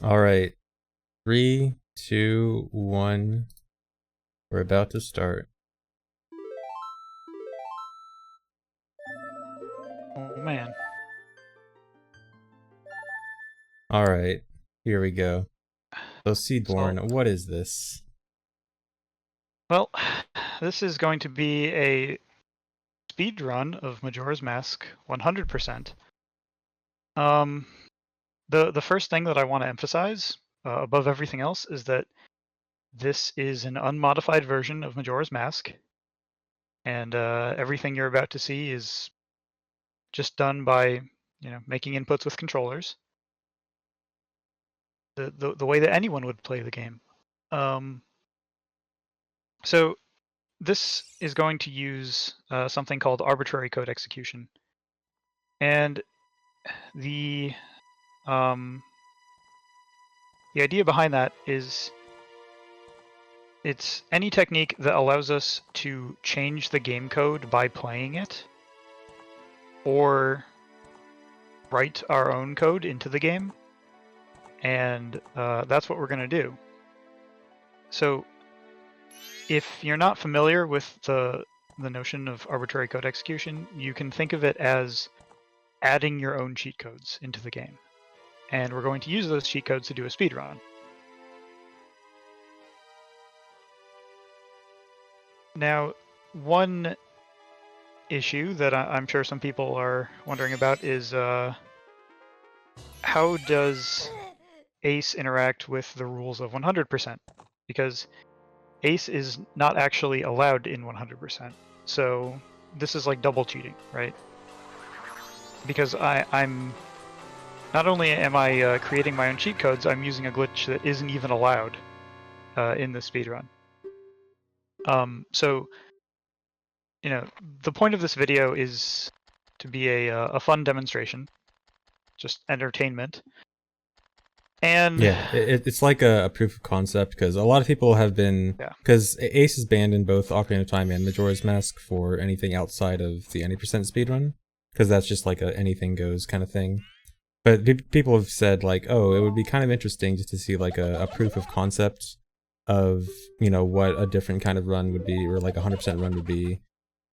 All right. 3, 2, 1. We're about to start. Oh man. All right. Here we go. So So, Seedborn, what is this? well, this is going to be a speed run of Majora's Mask 100%. Um, the first thing that I want to emphasize, above everything else, is that this is an unmodified version of Majora's Mask, and everything you're about to see is just done by, making inputs with controllers, the way that anyone would play the game. Um, so this is going to use something called Arbitrary Code Execution, and the um, the idea behind that is it's any technique that allows us to change the game code by playing it, or write our own code into the game, and that's what we're going to do. So, if you're not familiar with the notion of arbitrary code execution, you can think of it as adding your own cheat codes into the game, and we're going to use those cheat codes to do a speedrun. Now, one issue that I'm sure some people are wondering about is how does Ace interact with the rules of 100%? Because Ace is not actually allowed in 100%. So this is like double cheating, right? Because I'm not only am I creating my own cheat codes, I'm using a glitch that isn't even allowed in the speedrun. So the point of this video is to be a fun demonstration, just entertainment. And Yeah, it's like a proof of concept because a lot of people have been, yeah, because Ace is banned in both Ocarina of Time and Majora's Mask for anything outside of the any percent speedrun, because that's just like a anything goes kind of thing. But people have said like, oh, it would be kind of interesting just to see like a proof of concept of what a different kind of run would be, or like 100% run would be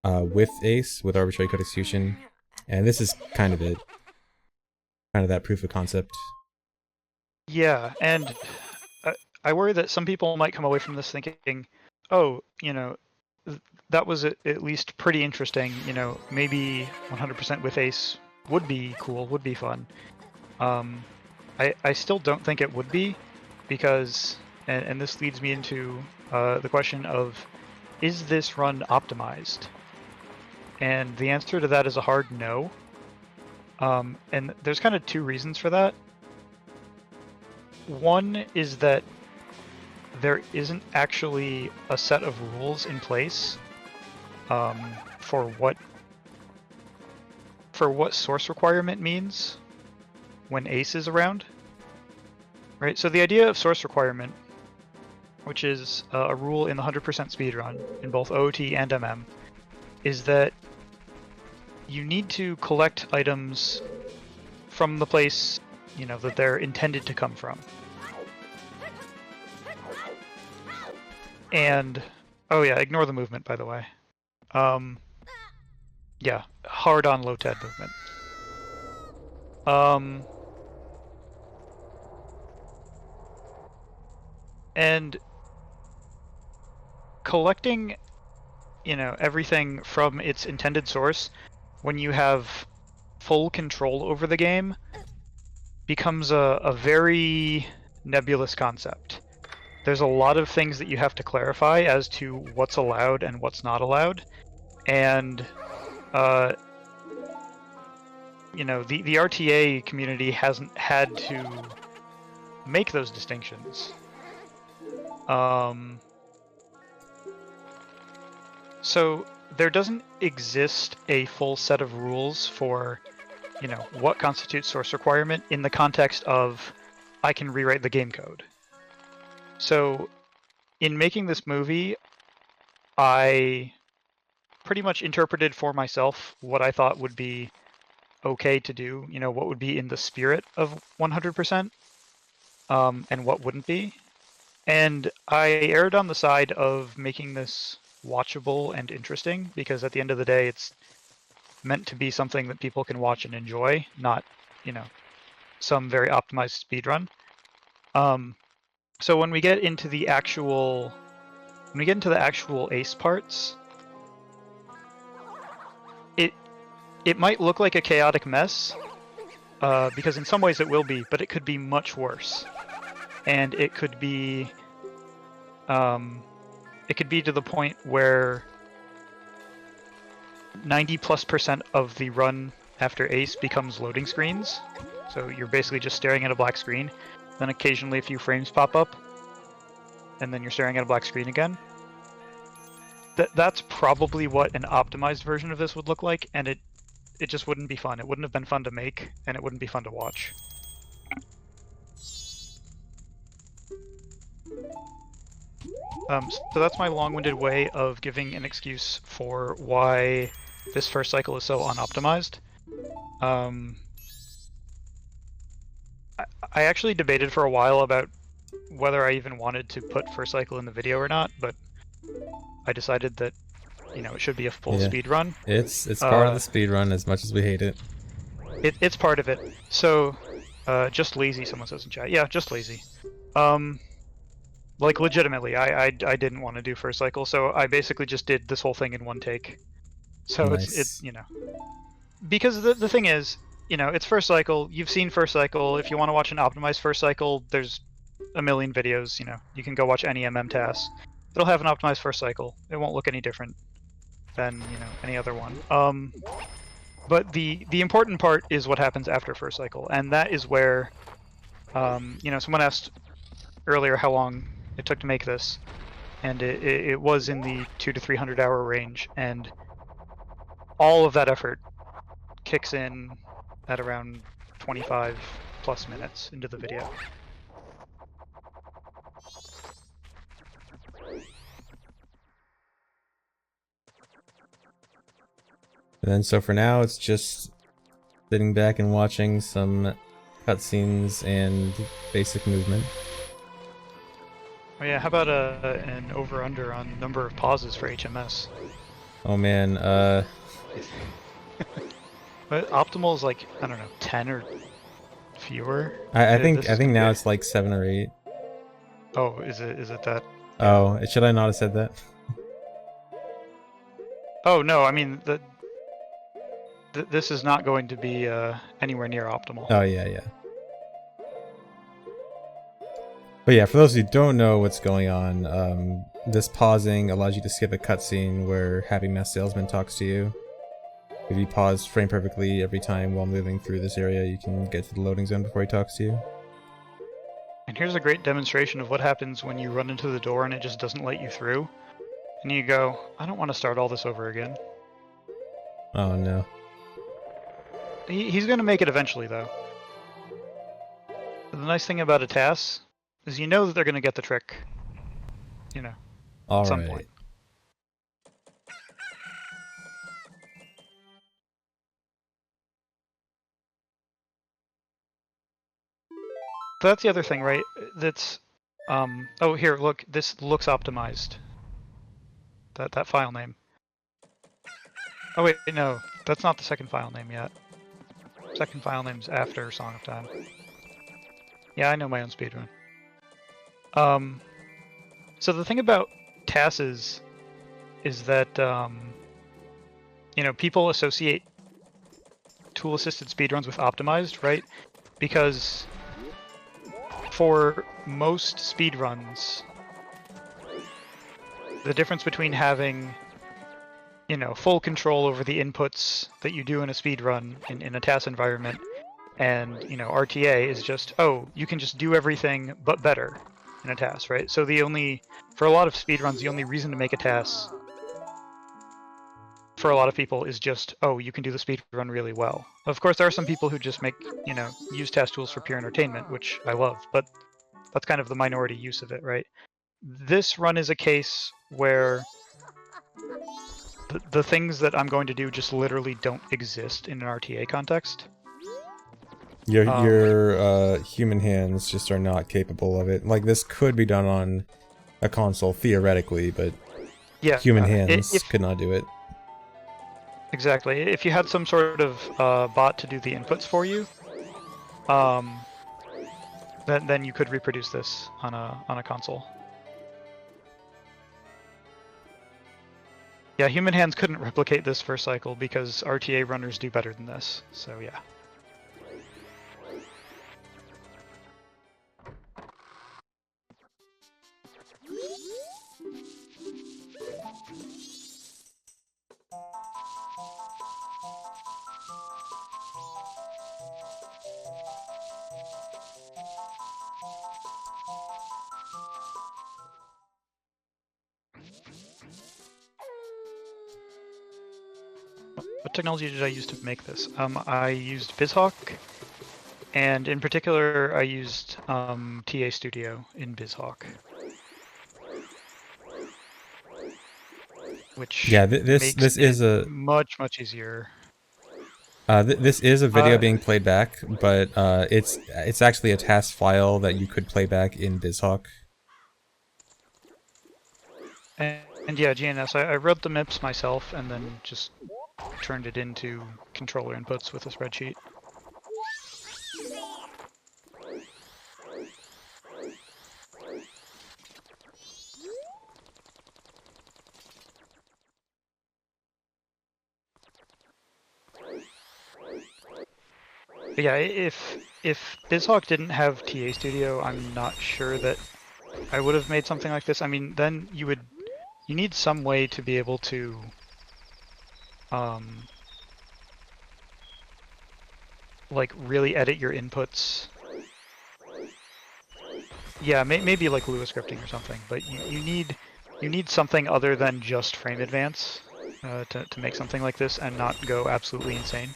with Ace, with Arbitrary Code Execution, and this is kind of it, kind of that proof of concept. yeah, and I worry that some people might come away from this thinking, oh, that was at least pretty interesting. Maybe 100% with Ace would be cool, would be fun. I still don't think it would be, because, and this leads me into the question of, is this run optimized? And the answer to that is a hard no. And there's kind of two reasons for that. One is that there isn't actually a set of rules in place for what source requirement means when Ace is around. Right. So the idea of source requirement, which is a rule in the 100% speedrun in both OOT and MM, is that you need to collect items from the place that they're intended to come from. And oh yeah, ignore the movement, by the way. Yeah, hard on low TED movement. And collecting everything from its intended source when you have full control over the game becomes a very nebulous concept. There's a lot of things that you have to clarify as to what's allowed and what's not allowed, and the RTA community hasn't had to make those distinctions. So there doesn't exist a full set of rules for what constitutes source requirement in the context of I can rewrite the game code. So in making this movie, I pretty much interpreted for myself what I thought would be okay to do, what would be in the spirit of 100%. and what wouldn't be. And I erred on the side of making this watchable and interesting, because at the end of the day, it's meant to be something that people can watch and enjoy, not, you know, some very optimized speedrun. So when we get into the actual ace parts, it might look like a chaotic mess, because in some ways it will be, but it could be much worse. And it could be to the point where 90+% of the run after ace becomes loading screens. So you're basically just staring at a black screen, then occasionally a few frames pop up, and then you're staring at a black screen again. That's probably what an optimized version of this would look like, and it just wouldn't be fun. It wouldn't have been fun to make, and it wouldn't be fun to watch. So that's my long-winded way of giving an excuse for why this first cycle is so unoptimized. I actually debated for a while about whether I even wanted to put first cycle in the video or not, but I decided that, you know, it should be a full speed run. It's part of the speed run, as much as we hate it. It's part of it. So, just lazy, someone says in chat. Yeah, just lazy. Like, legitimately, I didn't want to do first cycle, so I basically just did this whole thing in one take. So nice. it's you know, because the thing is, you know, it's first cycle. You've seen first cycle. If you want to watch an optimized first cycle, there's a million videos. You know, you can go watch any TAS. It'll have an optimized first cycle. It won't look any different than, you know, any other one. But the important part is what happens after first cycle, and that is where, you know, someone asked earlier how long it took to make this, and it was in the 200 to 300 hour range, and all of that effort kicks in at around 25+ minutes into the video. And then so for now, it's just sitting back and watching some cutscenes and basic movement. Oh yeah, how about an over-under on number of pauses for HMS? Oh man, But optimal is like, I don't know, 10 or fewer? I think now it's like 7 or 8. Oh, is it that? Oh, should I not have said that? Oh no, I mean, this is not going to be anywhere near optimal. Oh yeah. But yeah, for those who don't know what's going on, this pausing allows you to skip a cutscene where Happy Mess Salesman talks to you. If you pause frame perfectly every time while moving through this area, you can get to the loading zone before he talks to you. And here's a great demonstration of what happens when you run into the door and it just doesn't let you through. And you go, I don't want to start all this over again. Oh no. He's going to make it eventually, though. The nice thing about a TAS is you know that they're going to get the trick, you know, at some point. But that's the other thing, right? That's, oh here, look, this looks optimized. That file name. Oh wait, no, that's not the second file name yet. Second file name's after Song of Time. Yeah, I know my own speedrun. So the thing about TASes is that, you know, people associate tool-assisted speedruns with optimized, right? Because for most speedruns, the difference between having, you know, full control over the inputs that you do in a speedrun in a TAS environment and, you know, RTA is just, oh, you can just do everything but better in a TAS, right? So for a lot of speedruns, the only reason to make a TAS for a lot of people is just, oh, you can do the speedrun really well. Of course, there are some people who just use TAS tools for pure entertainment, which I love, but that's kind of the minority use of it, right? This run is a case where the things that I'm going to do just literally don't exist in an RTA context. Your human hands just are not capable of it. Like, this could be done on a console theoretically, but Yeah, human hands if could not do it. exactly, if you had some sort of bot to do the inputs for you, then you could reproduce this on a console. Yeah, human hands couldn't replicate this first cycle because RTA runners do better than this. So yeah. What technology did I use to make this? I used BizHawk, and in particular, I used TA Studio in BizHawk, which Yeah, makes this it is a much easier. this is a video being played back, but it's actually a TAS file that you could play back in BizHawk. And yeah, GNS, I wrote the MIPS myself and then just turned it into controller inputs with a spreadsheet. But yeah, if BizHawk didn't have TA Studio, I'm not sure that I would have made something like this. I mean, then you need some way to be able to like really edit your inputs. Yeah, maybe like Lua scripting or something, but you need something other than just frame advance to make something like this and not go absolutely insane.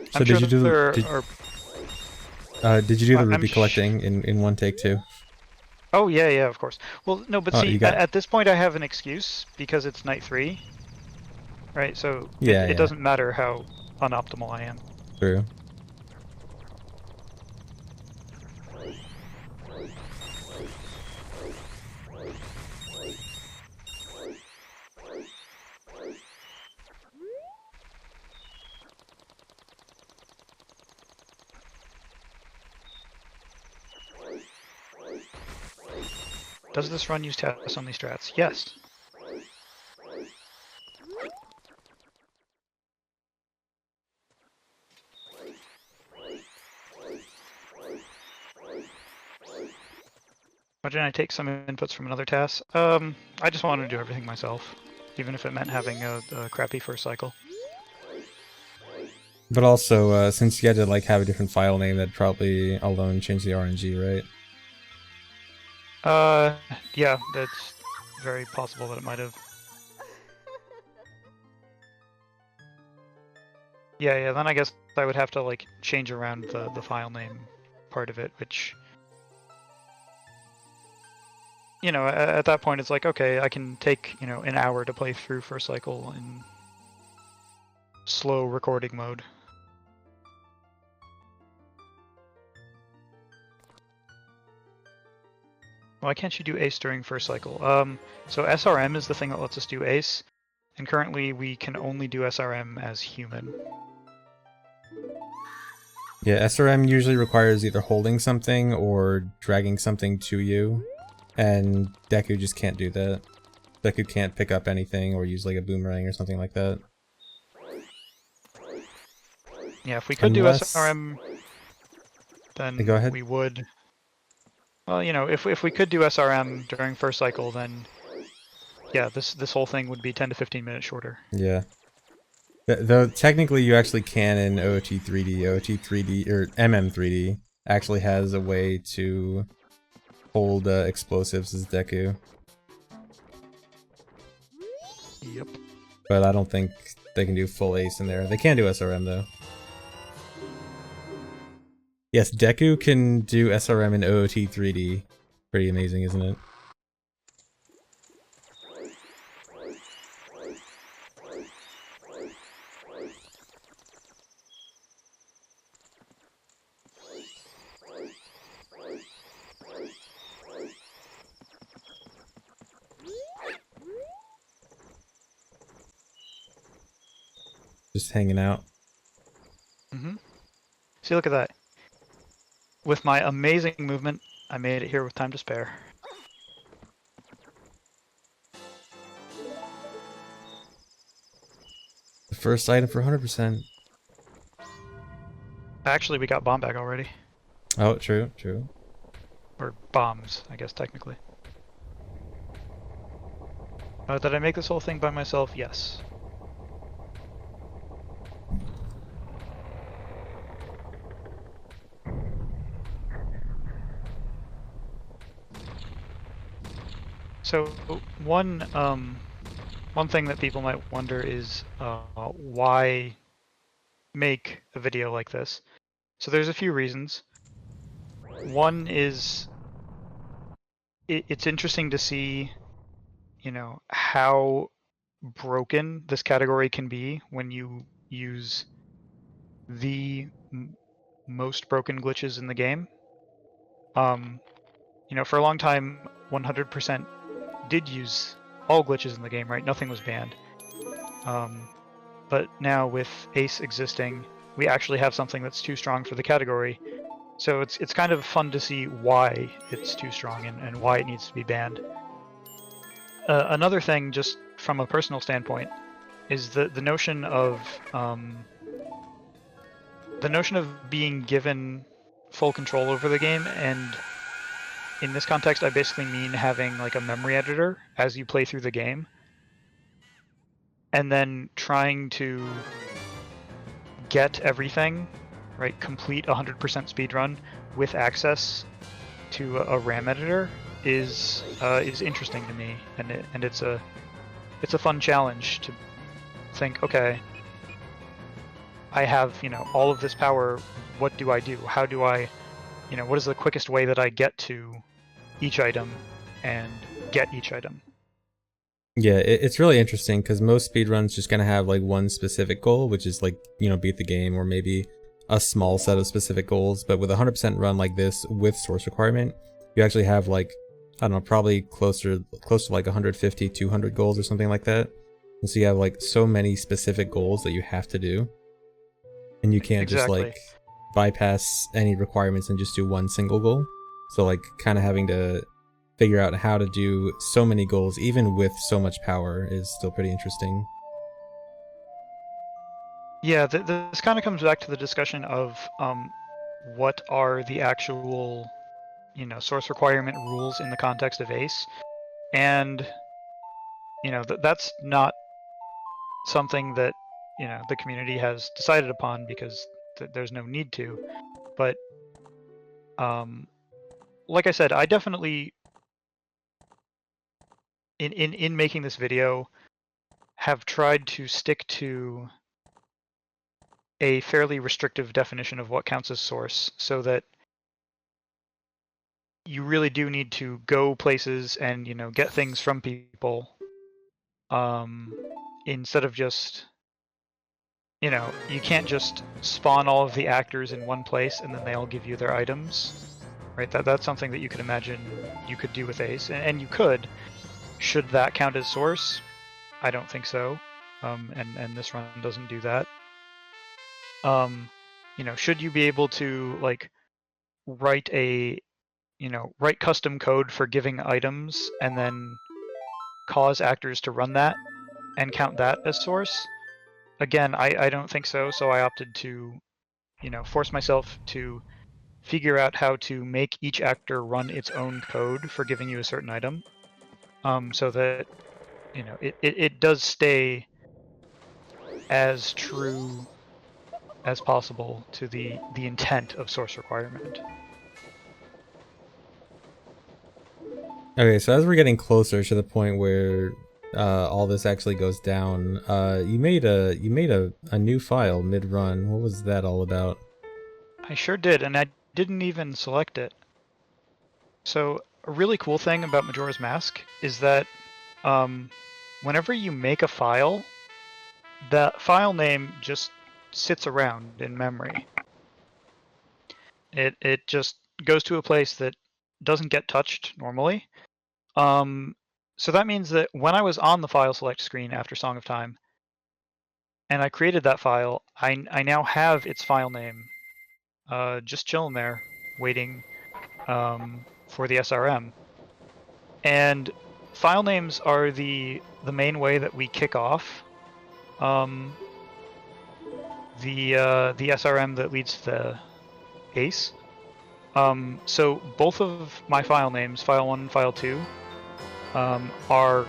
So I'm did sure you do there did you do the I'm Ruby collecting in one take too? Oh yeah, of course. Well, no, but Oh, see, you got at this point I have an excuse because it's night 3, right? So it yeah, doesn't matter how unoptimal I am. true. Does this run use TAS only strats? Yes. Imagine I take some inputs from another TAS. I just wanted to do everything myself, even if it meant having a crappy first cycle. But also, since you had to like have a different file name, that probably alone changed the RNG, right? Yeah, that's very possible that it might have. Yeah, then I guess I would have to like change around the file name part of it, which, you know, at that point it's like, okay, I can take, you know, an hour to play through first cycle in slow recording mode. Why can't you do ACE during first cycle? So SRM is the thing that lets us do ACE, and currently we can only do SRM as human. Yeah, SRM usually requires either holding something or dragging something to you, and Deku just can't do that. Deku can't pick up anything or use like a boomerang or something like that. Yeah, if we could do SRM, then we would. Well, you know, if we could do SRM during first cycle, then yeah, this whole thing would be 10 to 15 minutes shorter. Yeah. Though technically you actually can in OOT3D. OOT3D, or MM3D, actually has a way to hold explosives as Deku. Yep. But I don't think they can do full ace in there. They can do SRM though. Yes, Deku can do SRM in OOT3D. Pretty amazing, isn't it? just hanging out. Mm-hmm. See, look at that. With my amazing movement, I made it here with time to spare. The first item for 100%. Actually, we got bomb bag already. Oh, true, true. Or bombs, I guess, technically. Did I make this whole thing by myself? Yes. So one thing that people might wonder is why make a video like this? So there's a few reasons. One is it's interesting to see, you know, how broken this category can be when you use the most broken glitches in the game. You know, for a long time, 100% did use all glitches in the game, right? Nothing was banned. But now with Ace existing, we actually have something that's too strong for the category. So it's kind of fun to see why it's too strong and why it needs to be banned. Another thing, just from a personal standpoint, is the notion of being given full control over the game, and in this context, I basically mean having like a memory editor as you play through the game, and then trying to get everything, right? Complete 100% speedrun with access to a RAM editor is interesting to me, and it's a fun challenge to think, okay, I have, you know, all of this power. What do I do? How do I, you know, what is the quickest way that I get to each item and get each item? Yeah, it's really interesting because most speedruns just gonna have like one specific goal, which is like, you know, beat the game, or maybe a small set of specific goals. But with a 100% run like this with source requirement, you actually have like, I don't know, probably close to like 150, 200 goals or something like that. And so you have like so many specific goals that you have to do, and you can't just like bypass any requirements and just do one single goal. So like kind of having to figure out how to do so many goals even with so much power is still pretty interesting. Yeah, this kind of comes back to the discussion of what are the actual, you know, source requirement rules in the context of Ace, and you know that's not something that, you know, the community has decided upon because there's no need to. But like I said, I definitely in making this video have tried to stick to a fairly restrictive definition of what counts as source, so that you really do need to go places and, you know, get things from people, instead of just, you know, you can't just spawn all of the actors in one place and then they all give you their items, right? That's something that you could imagine you could do with Ace, and you could. Should that count as source? I don't think so, and this run doesn't do that. You know, should you be able to like write custom code for giving items and then cause actors to run that and count that as source? Again, I don't think so, so I opted to, you know, force myself to figure out how to make each actor run its own code for giving you a certain item, so that, you know, it does stay as true as possible to the intent of source requirement. Okay, so as we're getting closer to the point where all this actually goes down, you made a new file mid-run. What was that all about? I sure did, and I didn't even select it. So a really cool thing about Majora's Mask is that whenever you make a file, that file name just sits around in memory. It just goes to a place that doesn't get touched normally. So that means that when I was on the file select screen after Song of Time, and I created that file, I now have its file name just chilling there, waiting for the SRM. And file names are the main way that we kick off the SRM that leads to the ACE. So both of my file names, file 1 and file 2, are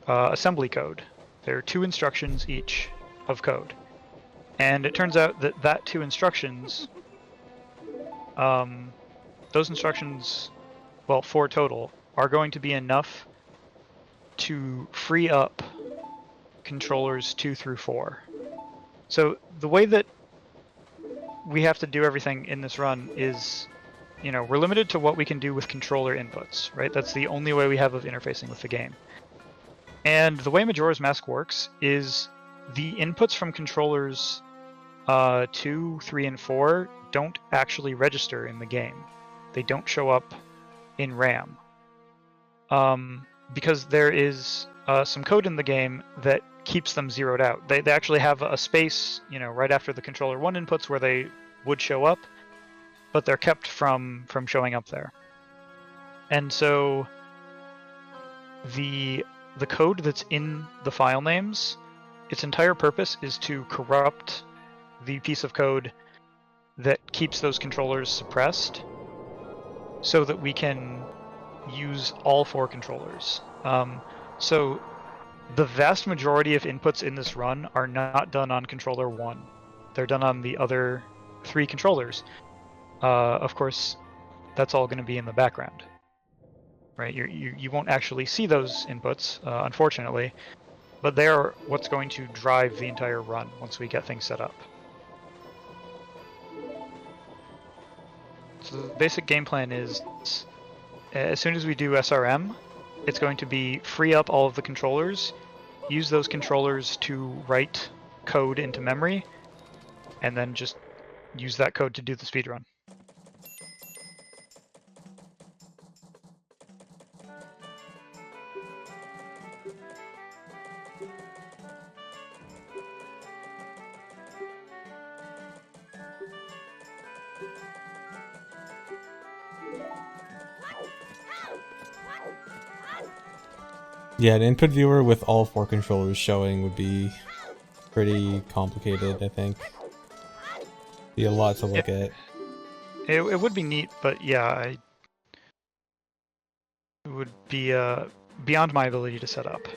assembly code. They're 2 instructions each of code. And it turns out that 2 instructions, those instructions, well, 4 total, are going to be enough to free up controllers 2 through 4. So the way that we have to do everything in this run is, we're limited to what we can do with controller inputs, right? That's the only way we have of interfacing with the game. And the way Majora's Mask works is the inputs from controllers 2, 3, and 4 don't actually register in the game. They don't show up in RAM. Because there is some code in the game that keeps them zeroed out. They actually have a space, right after the controller 1 inputs where they would show up, but they're kept from showing up there. And so the code that's in the file names, its entire purpose is to corrupt the piece of code that keeps those controllers suppressed so that we can use all 4 controllers. So the vast majority of inputs in this run are not done on controller 1. They're done on the other 3 controllers. Of course, that's all going to be in the background. Right? You won't actually see those inputs, unfortunately, but they're what's going to drive the entire run once we get things set up. So the basic game plan is, as soon as we do SRM, it's going to be free up all of the controllers, use those controllers to write code into memory, and then just use that code to do the speedrun. Yeah, an input viewer with all 4 controllers showing would be pretty complicated, I think. Be a lot to look at. It would be neat, but yeah, it would be beyond my ability to set up.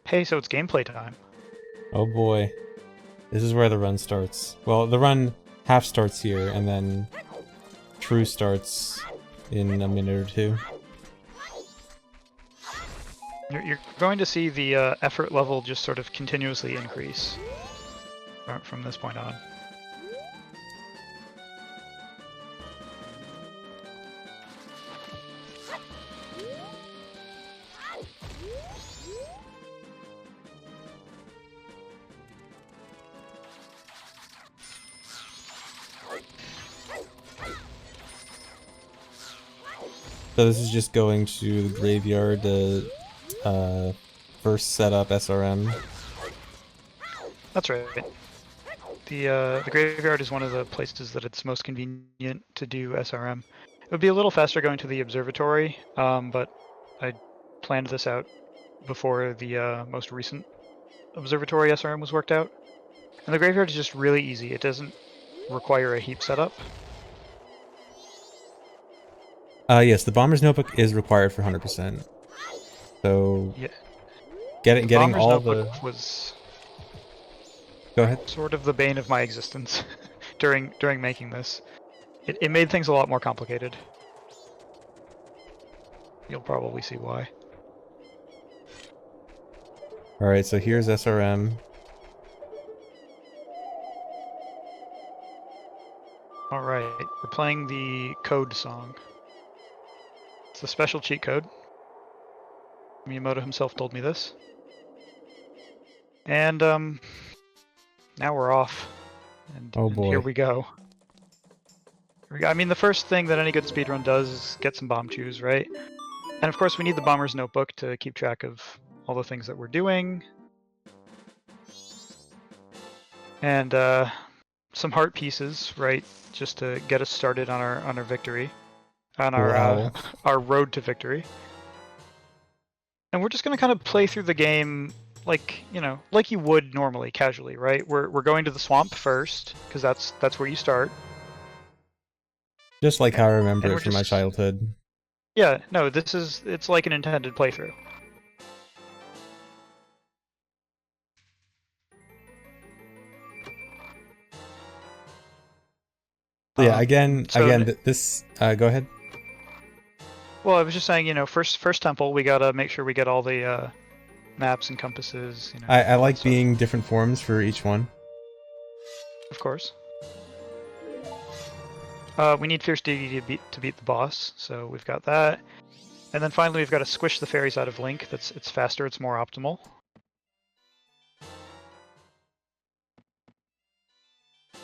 Hey, so it's gameplay time. Oh boy. This is where the run starts. Well, the run half starts here, and then true starts in a minute or 2. You're going to see the effort level just sort of continuously increase from this point on. So this is just going to the graveyard to first set up SRM. That's right. The graveyard is one of the places that it's most convenient to do SRM. It would be a little faster going to the observatory, but I planned this out before the most recent observatory SRM was worked out. And the graveyard is just really easy. It doesn't require a heap setup. Yes, the Bomber's Notebook is required for 100%. So yeah, getting Bomber's all Notebook the was go ahead. sort of the bane of my existence during making this. It made things a lot more complicated. You'll probably see why. All right, so here's SRM. All right, we're playing the code song. It's a special cheat code. Miyamoto himself told me this. And now we're off. And, Oh boy. and here we go. I mean, the first thing that any good speedrun does is get some bomb chews, right? And of course we need the Bomber's Notebook to keep track of all the things that we're doing. and some heart pieces, right, just to get us started on our victory, on Owl. our road to victory. And we're just gonna kind of play through the game like, you know, like you would normally, casually, right? We're going to the swamp first because that's where you start. Just like how I remember And it we're from my just childhood. yeah, no, it's like an intended playthrough. Yeah, again, So this. Go ahead. well, I was just saying, you know, first temple, we gotta make sure we get all the maps and compasses. You know, I all that like stuff. being different forms for each one. Of course. We need Fierce Deity to beat the boss, so we've got that. And then finally, we've got to squish the fairies out of Link. It's faster, it's more optimal.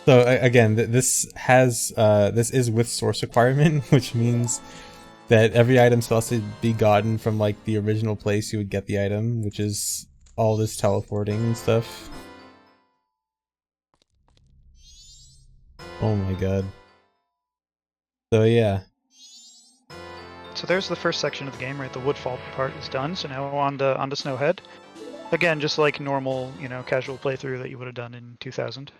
So again, this is with source requirement, which means that every item still has to be gotten from like the original place you would get the item, which is all this teleporting and stuff. Oh my god. So yeah. So there's the first section of the game, right? The Woodfall part is done. So now on to Snowhead. Again, just like normal, you know, casual playthrough that you would have done in 2000.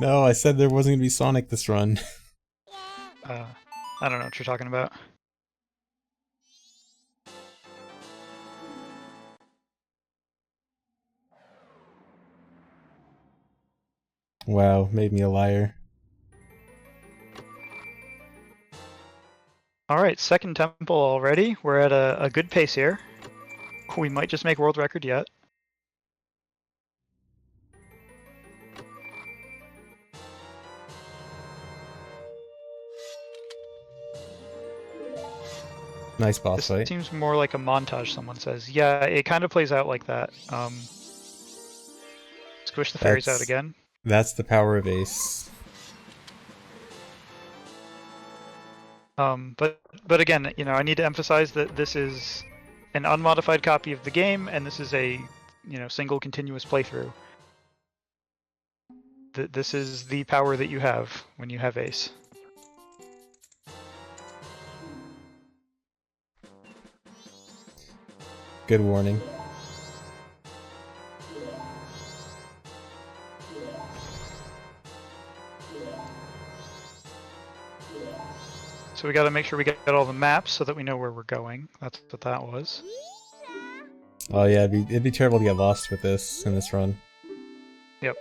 No, I said there wasn't gonna be Sonic this run. I don't know what you're talking about. Wow, made me a liar. Alright, second temple already. We're at a good pace here. We might just make world record yet. Nice boss This fight. seems more like a montage, someone says. Yeah, it kind of plays out like that. Squish the fairies out again. That's the power of Ace. But again, you know, I need to emphasize that this is an unmodified copy of the game, and this is a, you know, single continuous playthrough. This is the power that you have when you have Ace. Good warning. So we got to make sure we get all the maps so that we know where we're going. That's what that was. Oh yeah, it'd be terrible to get lost with this in this run. Yep.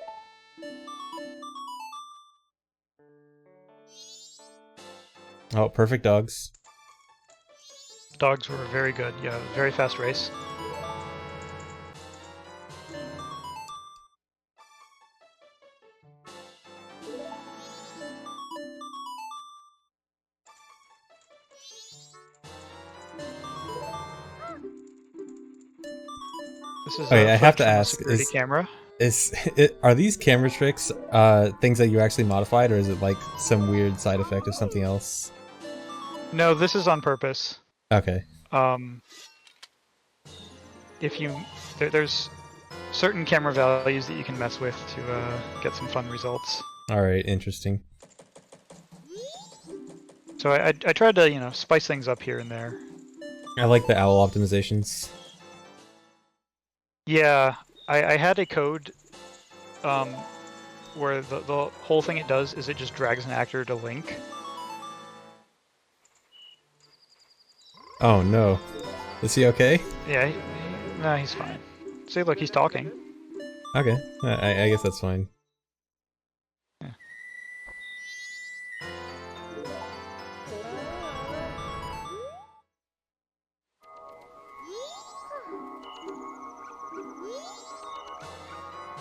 Oh, perfect dogs. Dogs were very good. Yeah, very fast race. This is Okay, I have to from a ask: security camera. are these camera tricks things that you actually modified, or is it like some weird side effect of something else? No, this is on purpose. Okay. If you there's certain camera values that you can mess with to get some fun results. All right, interesting. So I tried to, you know, spice things up here and there. I like the owl optimizations. Yeah, I had a code where the whole thing it does is it just drags an actor to Link. Oh no. Is he okay? Yeah, no, he's fine. See, look, he's talking. Okay, I guess that's fine. Yeah.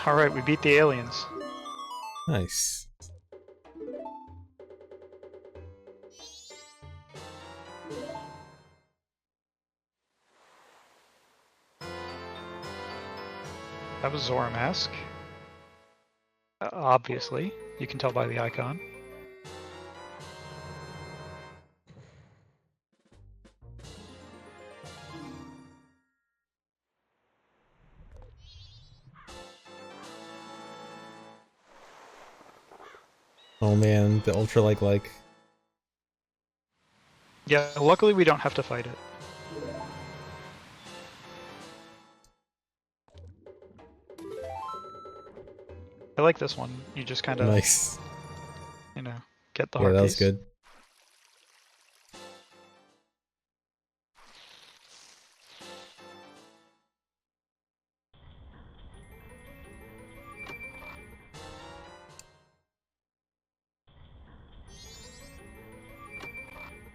Alright, we beat the aliens. Nice. That was Zora Mask. Obviously, you can tell by the icon. Oh man, the ultra like. Yeah, luckily we don't have to fight it. I like this one. You just kind of, Nice. you know, get the Yeah, heart that was piece. good.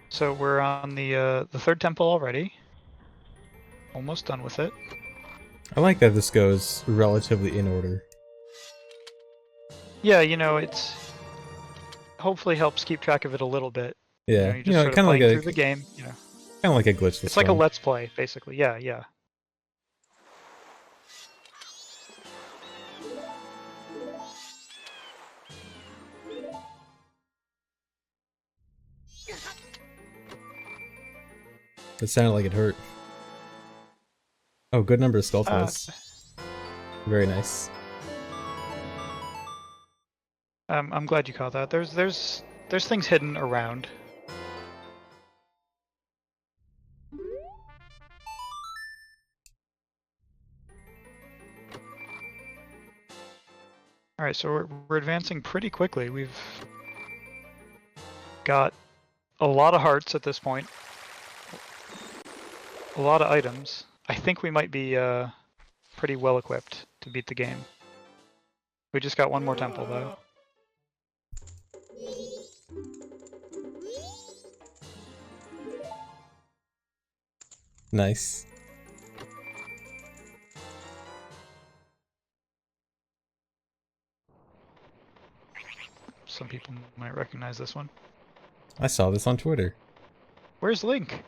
So we're on the third temple already. Almost done with it. I like that this goes relatively in order. Yeah, you know, it's hopefully helps keep track of it a little bit. You know, Yeah, you're just sort of kind of like playing a through the game. You know, glitchless it's like a fun. let's play, basically. Yeah, yeah. It sounded like it hurt. Oh, good number of skull Uh, falls. Very nice. I'm glad you caught that. There's things hidden around. All right, so we're advancing pretty quickly. We've got a lot of hearts at this point. A lot of items. I think we might be pretty well equipped to beat the game. We just got one more temple though. Nice. Some people might recognize this one. I saw this on Twitter. Where's Link?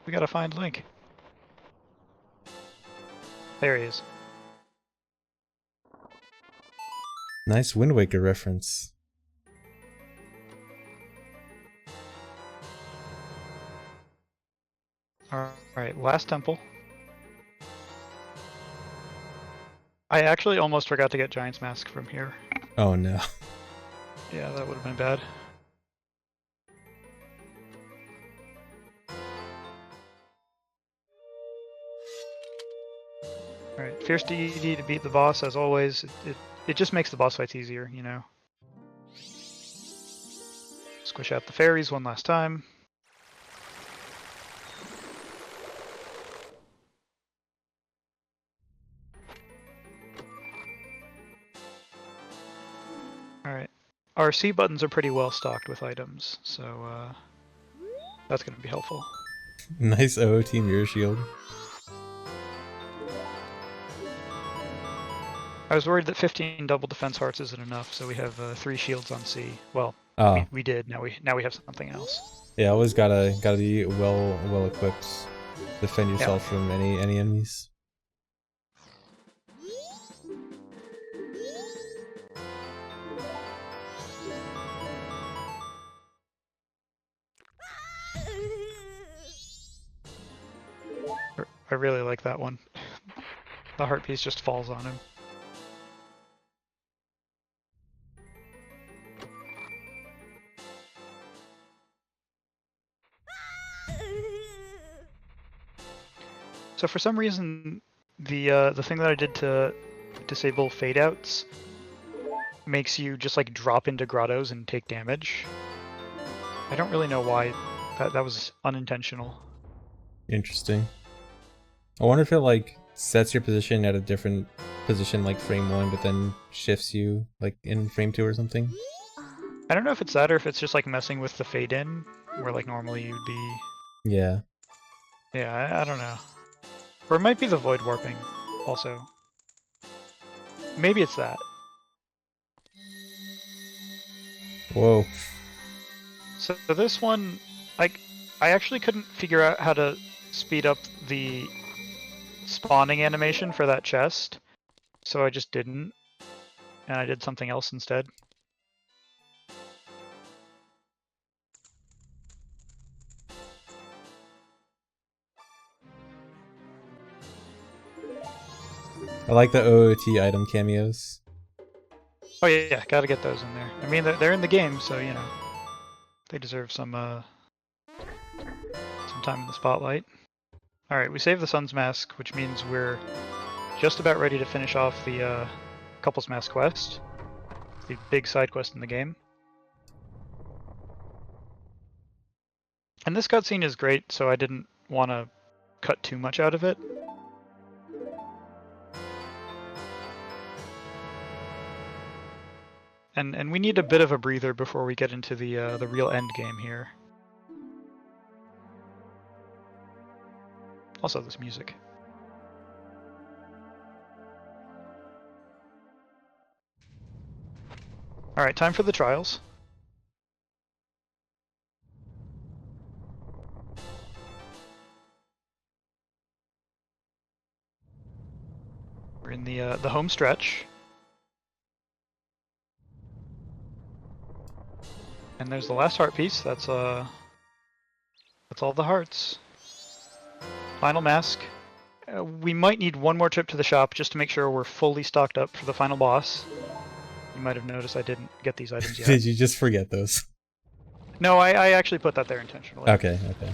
We gotta find Link. There he is. Nice Wind Waker reference. Alright, last temple. I actually almost forgot to get Giant's Mask from here. Oh no. Yeah, that would have been bad. Alright, Fierce Deity to beat the boss, as always. It just makes the boss fights easier, you know. Squish out the fairies one last time. Alright. Our C buttons are pretty well stocked with items, so that's going to be helpful. Nice OOT mirror shield. I was worried that 15 double defense hearts isn't enough, so we have 3 shields on C. Well, Ah, we did. Now we have something else. yeah, always gotta be well equipped. Defend yourself from any enemies. I really like that one. The heart piece just falls on him. So for some reason, the thing that I did to disable fade outs makes you just like drop into grottos and take damage. I don't really know why. That was unintentional. Interesting. I wonder if it like sets your position at a different position like frame 1 but then shifts you like in frame 2 or something. I don't know if it's that or if it's just like messing with the fade in, where like normally you'd be. Yeah. Yeah, I don't know. Or it might be the void warping also. Maybe it's that. Whoa. So this one, like, I actually couldn't figure out how to speed up the spawning animation for that chest, so I just didn't, and I did something else instead. I like the OOT item cameos. Oh yeah, gotta get those in there. I mean, they're in the game, so you know they deserve some time in the spotlight. All right, we saved the Sun's Mask, which means we're just about ready to finish off the Couple's Mask quest, the big side quest in the game. And this cutscene is great, so I didn't want to cut too much out of it. And we need a bit of a breather before we get into the real end game here. Also, this music. All right, time for the trials. We're in the home stretch. And there's the last heart piece. That's all the hearts. Final mask. We might need one more trip to the shop just to make sure we're fully stocked up for the final boss. You might have noticed I didn't get these items yet. Did you just forget those? No, I actually put that there intentionally. Okay, okay.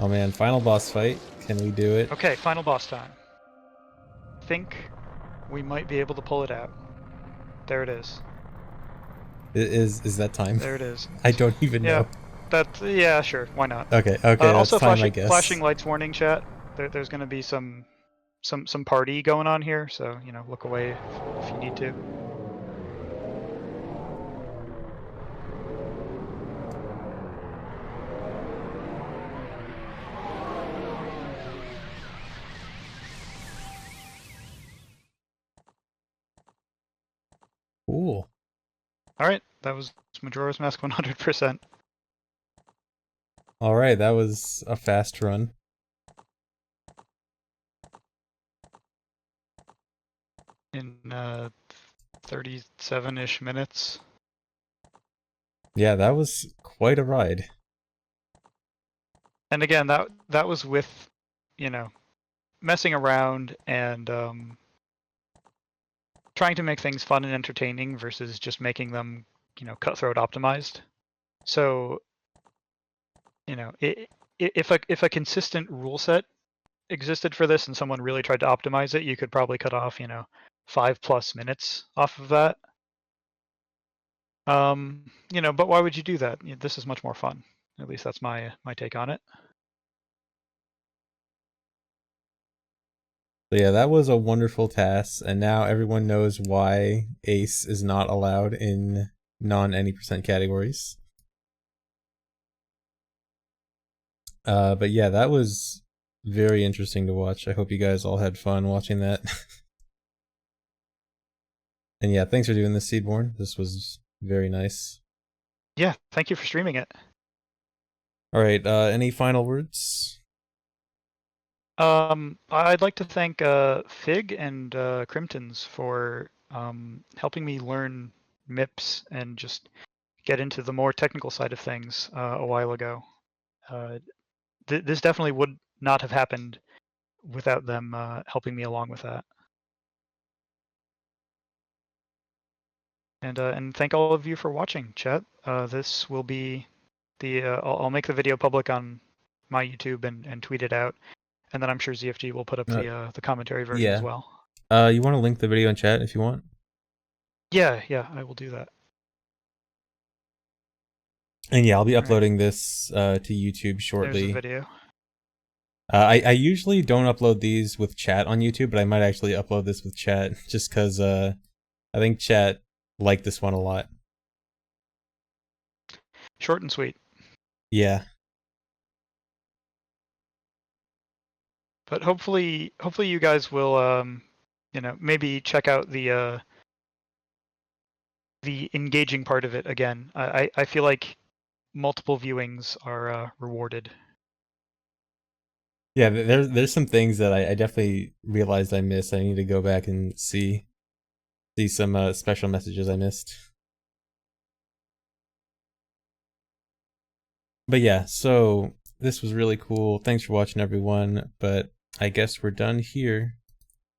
Oh man, final boss fight. Can we do it? Okay, final boss time. Think we might be able to pull it out. There it is. Is that time? There it is. I don't even know. Yeah, sure. Why not? Okay, okay. Also, that's time, I guess. flashing lights warning, chat. There's going to be some party going on here, so you know, look away if you need to. Cool. All right, that was Majora's Mask 100%. All right, that was a fast run. In 37-ish minutes. Yeah, that was quite a ride. And again, that was with, you know, messing around and trying to make things fun and entertaining versus just making them, you know, cutthroat optimized. So, you know, if a consistent rule set existed for this and someone really tried to optimize it, you could probably cut off, you know, 5+ minutes off of that. You know, but why would you do that? This is much more fun. At least that's my take on it. So yeah, that was a wonderful TAS, and now everyone knows why Ace is not allowed in non-any% categories. But yeah, that was very interesting to watch. I hope you guys all had fun watching that. And yeah, thanks for doing this, Seedborn. This was very nice. Yeah, thank you for streaming it. All right, any final words? I'd like to thank Fig and Crimptons for helping me learn MIPS and just get into the more technical side of things a while ago. This definitely would not have happened without them helping me along with that. And thank all of you for watching, chat. This will be the I'll make the video public on my YouTube and tweet it out, and then I'm sure ZFG will put up the commentary version as well. You want to link the video in chat if you want? Yeah, I will do that. And yeah, I'll be uploading this to YouTube shortly. There's the video. I usually don't upload these with chat on YouTube, but I might actually upload this with chat just because I think chat liked this one a lot. Short and sweet. Yeah. But hopefully you guys will you know, maybe check out the engaging part of it again. I feel like multiple viewings are rewarded. Yeah, there's some things that I definitely realized I missed. I need to go back and see some special messages I missed. But yeah, so this was really cool. Thanks for watching, everyone. But I guess we're done here.